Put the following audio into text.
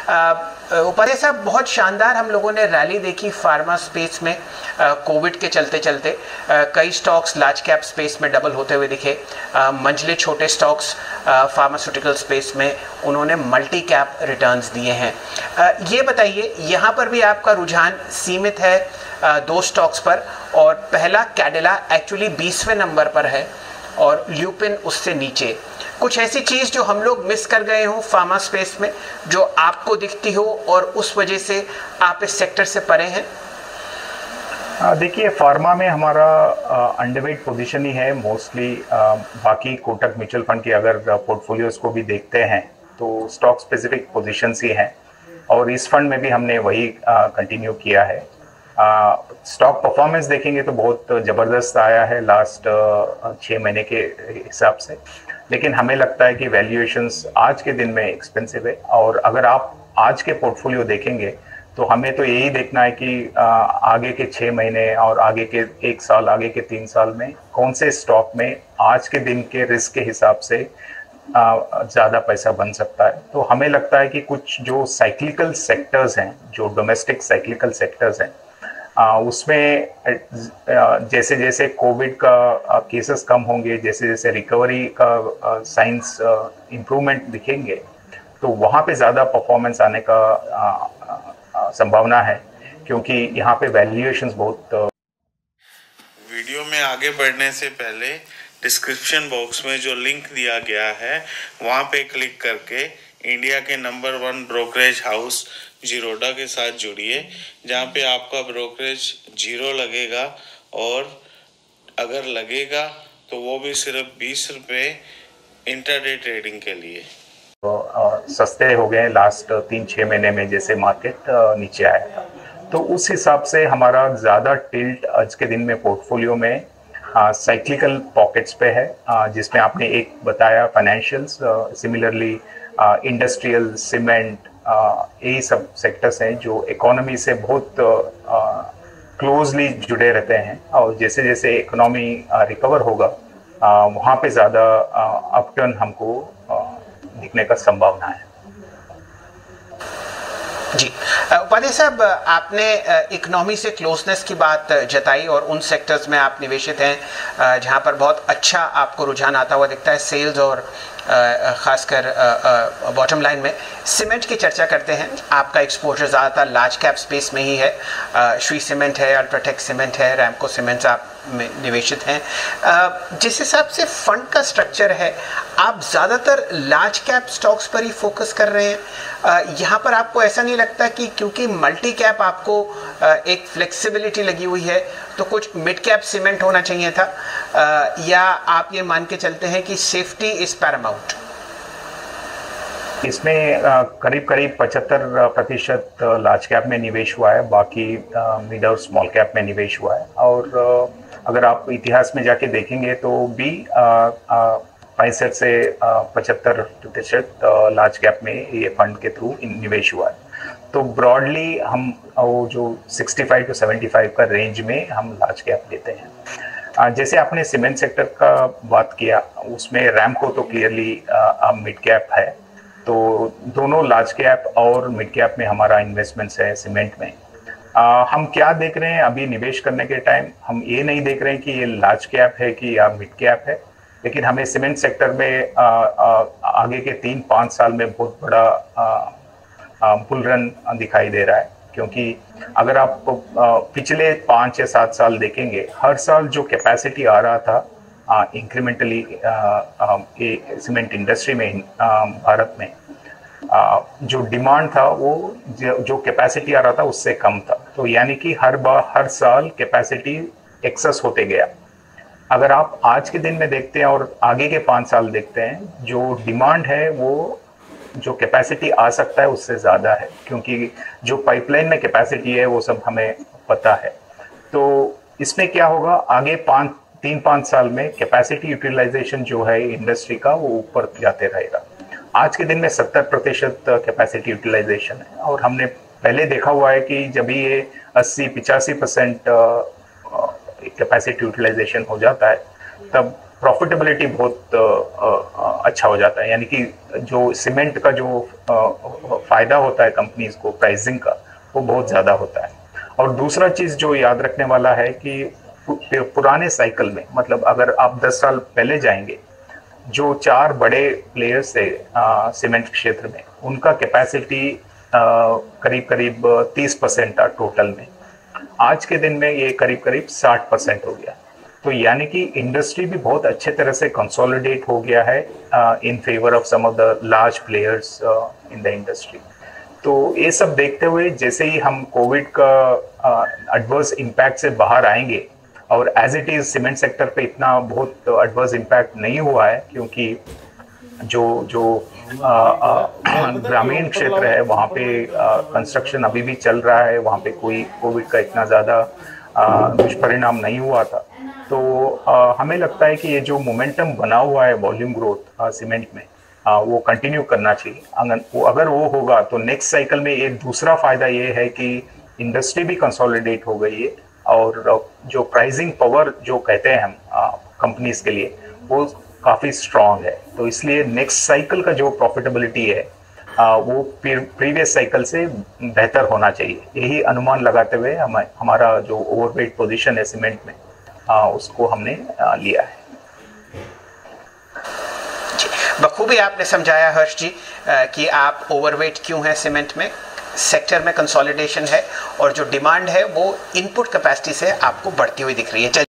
उपाध्याय साहब, बहुत शानदार हम लोगों ने रैली देखी फार्मा स्पेस में कोविड के चलते चलते। कई स्टॉक्स लार्ज कैप स्पेस में डबल होते हुए दिखे, मंझले छोटे स्टॉक्स फार्मास्यूटिकल स्पेस में उन्होंने मल्टी कैप रिटर्न्स दिए हैं। ये बताइए, यहाँ पर भी आपका रुझान सीमित है दो स्टॉक्स पर, और पहला कैडिला एक्चुअली 20वें नंबर पर है और ल्यूपिन उससे नीचे। कुछ ऐसी चीज जो हम लोग मिस कर गए हो फार्मा स्पेस में, जो आपको दिखती हो और उस वजह से आप इस सेक्टर से परे हैं? देखिए, फार्मा में हमारा अंडरवेट पोजीशन ही है मोस्टली। बाकी कोटक म्यूचुअल फंड की अगर पोर्टफोलियोज को भी देखते हैं तो स्टॉक स्पेसिफिक पोजीशंस ही हैं, और इस फंड में भी हमने वही कंटिन्यू किया है। स्टॉक परफॉर्मेंस देखेंगे तो बहुत ज़बरदस्त आया है लास्ट 6 महीने के हिसाब से, लेकिन हमें लगता है कि वैल्यूएशंस आज के दिन में एक्सपेंसिव है। और अगर आप आज के पोर्टफोलियो देखेंगे तो हमें तो यही देखना है कि आगे के 6 महीने और आगे के 1 साल, आगे के 3 साल में कौन से स्टॉक में आज के दिन के रिस्क के हिसाब से ज़्यादा पैसा बन सकता है। तो हमें लगता है कि कुछ जो साइक्लिकल सेक्टर्स हैं, जो डोमेस्टिक साइक्लिकल सेक्टर्स हैं, उसमें जैसे जैसे कोविड का केसेस कम होंगे, जैसे जैसे रिकवरी का साइंस इम्प्रूवमेंट दिखेंगे, तो वहाँ पे ज़्यादा परफॉर्मेंस आने का संभावना है, क्योंकि यहाँ पे वैल्यूएशंस बहुत। वीडियो में आगे बढ़ने से पहले डिस्क्रिप्शन बॉक्स में जो लिंक दिया गया है वहाँ पे क्लिक करके इंडिया के नंबर 1 ब्रोकरेज हाउस जीरोडा के साथ जुड़िए, जहाँ पे आपका ब्रोकरेज 0 लगेगा, और अगर लगेगा तो वो भी सिर्फ 20 रुपये इंटरडे ट्रेडिंग के लिए। तो सस्ते हो गए लास्ट 3-6 महीने में, जैसे मार्केट नीचे आया था, तो उस हिसाब से हमारा ज़्यादा टिल्ट आज के दिन में पोर्टफोलियो में साइक्लिकल पॉकेट्स पे है, जिसमें आपने एक बताया फाइनेंशियल्स, सिमिलरली इंडस्ट्रियल, सीमेंट, यही सब सेक्टर्स हैं जो इकोनॉमी से बहुत क्लोजली जुड़े रहते हैं, और जैसे जैसे इकोनॉमी रिकवर होगा वहाँ पे ज़्यादा अपटर्न हमको दिखने का संभावना है। जी उपाध्याय साहब, आपने इकोनॉमी से क्लोजनेस की बात जताई और उन सेक्टर्स में आप निवेशित हैं जहां पर बहुत अच्छा आपको रुझान आता हुआ दिखता है सेल्स और खासकर बॉटम लाइन में। सीमेंट की चर्चा करते हैं, आपका एक्सपोजर ज़्यादातर लार्ज कैप स्पेस में ही है। श्री सीमेंट है, अल्ट्राटेक सीमेंट है, रैमको सीमेंट्स आप में निवेशित हैं। जिस हिसाब से फंड का स्ट्रक्चर है, आप ज़्यादातर लार्ज कैप स्टॉक्स पर ही फोकस कर रहे हैं। यहाँ पर आपको ऐसा नहीं लगता कि क्योंकि मल्टी कैप आपको एक फ्लेक्सिबिलिटी लगी हुई है तो कुछ मिड कैप सीमेंट होना चाहिए था, या आप ये मान के चलते हैं कि सेफ्टी इज पैरामाउंट? इसमें करीब करीब 75% लार्ज कैप में निवेश हुआ है, बाकी मिड और स्मॉल कैप में निवेश हुआ है। और अगर आप इतिहास में जाके देखेंगे तो भी 65 से 75% लार्ज कैप में ये फंड के थ्रू निवेश हुआ है। तो ब्रॉडली हम वो जो 65 to 75 का रेंज में हम लार्ज कैप लेते हैं। जैसे आपने सीमेंट सेक्टर का बात किया, उसमें रैमको तो क्लियरली मिड कैप है, तो दोनों लार्ज कैप और मिड कैप में हमारा इन्वेस्टमेंट्स है सीमेंट में। हम क्या देख रहे हैं अभी निवेश करने के टाइम, हम ये नहीं देख रहे हैं कि ये लार्ज कैप है कि या मिड कैप है, लेकिन हमें सीमेंट सेक्टर में आगे के 3-5 साल में बहुत बड़ा बुल रन दिखाई दे रहा है। क्योंकि अगर आप पिछले 5 या 7 साल देखेंगे, हर साल जो कैपेसिटी आ रहा था इंक्रीमेंटली सीमेंट इंडस्ट्री में भारत में, जो डिमांड था वो जो कैपेसिटी आ रहा था उससे कम था। तो यानी कि हर साल कैपेसिटी एक्सेस होते गया। अगर आप आज के दिन में देखते हैं और आगे के 5 साल देखते हैं, जो डिमांड है वो जो कैपेसिटी आ सकता है उससे ज़्यादा है, क्योंकि जो पाइपलाइन में कैपेसिटी है वो सब हमें पता है। तो इसमें क्या होगा, आगे 3-5 साल में कैपेसिटी यूटिलाइजेशन जो है इंडस्ट्री का वो ऊपर जाते रहेगा। आज के दिन में 70% कैपेसिटी यूटिलाइजेशन है, और हमने पहले देखा हुआ है कि जब ये 80-85% कैपेसिटी यूटिलाइजेशन हो जाता है तब प्रॉफिटेबिलिटी बहुत अच्छा हो जाता है। यानी कि जो सीमेंट का जो फायदा होता है कंपनीज को प्राइसिंग का, वो बहुत ज़्यादा होता है। और दूसरा चीज़ जो याद रखने वाला है कि पुराने साइकिल में, मतलब अगर आप 10 साल पहले जाएंगे, जो 4 बड़े प्लेयर्स थे सीमेंट क्षेत्र में, उनका कैपेसिटी करीब करीब 30% था टोटल में। आज के दिन में ये करीब करीब 60% हो गया। तो यानी कि इंडस्ट्री भी बहुत अच्छे तरह से कंसोलिडेट हो गया है in favour of some of the large players in the industry. तो ये सब देखते हुए जैसे ही हम कोविड का एडवर्स इम्पैक्ट से बाहर आएंगे, और as it is cement sector पे इतना बहुत एडवर्स इम्पैक्ट नहीं हुआ है, क्योंकि जो ग्रामीण क्षेत्र है वहाँ पे कंस्ट्रक्शन अभी भी चल रहा है, वहाँ पे कोई कोविड का इतना ज़्यादा दुष्परिणाम नहीं हुआ था। तो हमें लगता है कि ये जो मोमेंटम बना हुआ है वॉल्यूम ग्रोथ सीमेंट में, वो कंटिन्यू करना चाहिए। अगर वो होगा तो नेक्स्ट साइकिल में एक दूसरा फायदा ये है कि इंडस्ट्री भी कंसोलिडेट हो गई है, और जो प्राइसिंग पावर जो कहते हैं हम कंपनीज के लिए, वो काफ़ी स्ट्रांग है। तो इसलिए नेक्स्ट साइकिल का जो प्रॉफिटेबिलिटी है वो प्रीवियस साइकिल से बेहतर होना चाहिए। यही अनुमान लगाते हुए हमारा जो ओवरवेट पोजीशन है सीमेंट में, उसको हमने लिया है। बखूबी आपने समझाया हर्ष जी कि आप ओवरवेट क्यों है सीमेंट में, सेक्टर में कंसोलिडेशन है, और जो डिमांड है वो इनपुट कैपेसिटी से आपको बढ़ती हुई दिख रही है।